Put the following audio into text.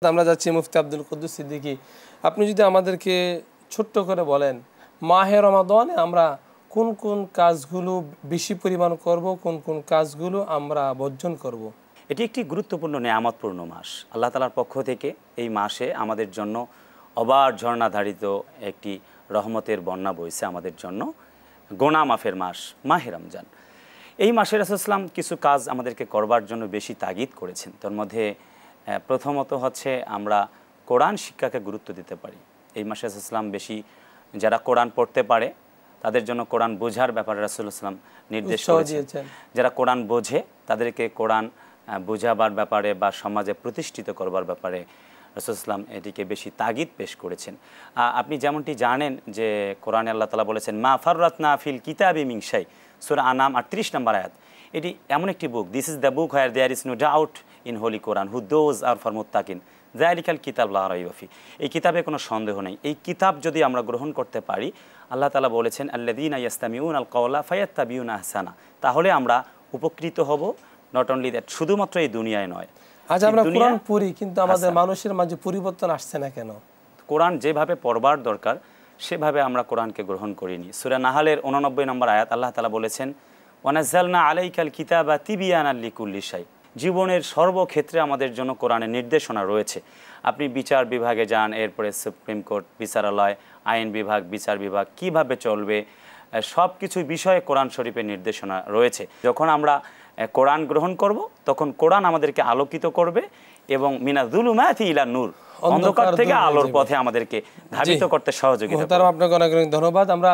আমরা যাচ্ছি মুফতি আব্দুল কুদ্দুস সিদ্দিকী। আপনি যদি আমাদেরকে ছোট্ট করে বলেন মাহে রমাদানে আমরা কোন কোন কাজগুলো বেশি পরিমাণ করব, কোন কোন কাজগুলো আমরা বর্জন করব। এটি একটি গুরুত্বপূর্ণ নেয়ামতপূর্ণ মাস। আল্লাহ তাআলার পক্ষ থেকে এই মাসে আমাদের জন্য অবাধ ঝর্ণাধারিত একটি রহমতের বন্যা বইছে আমাদের জন্য। গোনা মাফের মাস মাহে রমজান। এই মাসে রাসূল সাল্লাল্লাহু আলাইহি ওয়াসাল্লাম কিছু কাজ আমাদেরকে করবার জন্য বেশি তাগিদ করেছেন। তার মধ্যে প্রথমত হচ্ছে আমরা কোরআন শিক্ষাকে গুরুত্ব দিতে পারি। এই মাসে রাসূল সাল্লাল্লাহু আলাইহি ওয়াসাল্লাম বেশি যারা কোরআন পড়তে পারে তাদের জন্য কোরআন বোঝার ব্যাপারে রাসূল সাল্লাল্লাহু আলাইহি ওয়াসাল্লাম নির্দেশ করেছেন। যারা কোরআন বোঝে তাদেরকে কোরআন বোঝাবার ব্যাপারে বা সমাজে প্রতিষ্ঠিত করবার ব্যাপারে রাসূল সাল্লাল্লাহু আলাইহি ওয়াসাল্লাম এটিকে বেশি তাগিদ পেশ করেছেন। আপনি যেমনটি জানেন যে কোরআনে আল্লাহ তাআলা বলেছেন মা ফাররাতনা ফিল কিতাবি মিন শাই, সূরা আনাম 38 নম্বর আয়াত। এটি এমন একটি book, this is the book where there is no doubt in holy Quran who those are for মুত্তাকিন যালিকাল কিতাব লা রাইবা ফি। এই কিতাবে কোনো সন্দেহ নেই। এই কিতাব যদি আমরা গ্রহণ করতে পারি, আল্লাহ তাআলা বলেছেন আল্লাযীনা ইয়াস্তামিউনাল কাওলা ফায়াত্তাবিউনা আহসানা, তাহলে আমরা উপকৃত হব। নট অনলি দ্যাট, শুধুমাত্র এই দুনিয়ায় নয়। আজ আমরা কোরআন পড়ি কিন্তু আমাদের মানুষের মাঝে পরিবর্তন আসছে না কেন? কোরআন যেভাবে পড়বার দরকার সেভাবে আমরা কোরআনকে গ্রহণ করিনি। সূরা নাহালের 89 নম্বর আয়াত আল্লাহ তাআলা বলেছেন ওয়ানাজ্জালনা আলাইকাল কিতাবা তিবিয়ানাল লিকুল্লি শাই। জীবনের সর্বক্ষেত্রে আমাদের জন্য কোরআনের নির্দেশনা রয়েছে। আপনি বিচার বিভাগে যান, এরপরে সুপ্রিম কোর্ট বিচারালয়, আইন বিভাগ, বিচার বিভাগ কিভাবে চলবে, সব কিছু বিষয়ে কোরআন শরীফের নির্দেশনা রয়েছে। যখন আমরা কোরআন গ্রহণ করব তখন কোরআন আমাদেরকে আলোকিত করবে এবং মিনাজ-জুলুমাতি ইলা নূর, অন্ধকার থেকে আলোর পথে আমাদেরকে ধাবিত করতে সহযোগিতা করবে। আপনাকে অনেক অনেক ধন্যবাদ। আমরা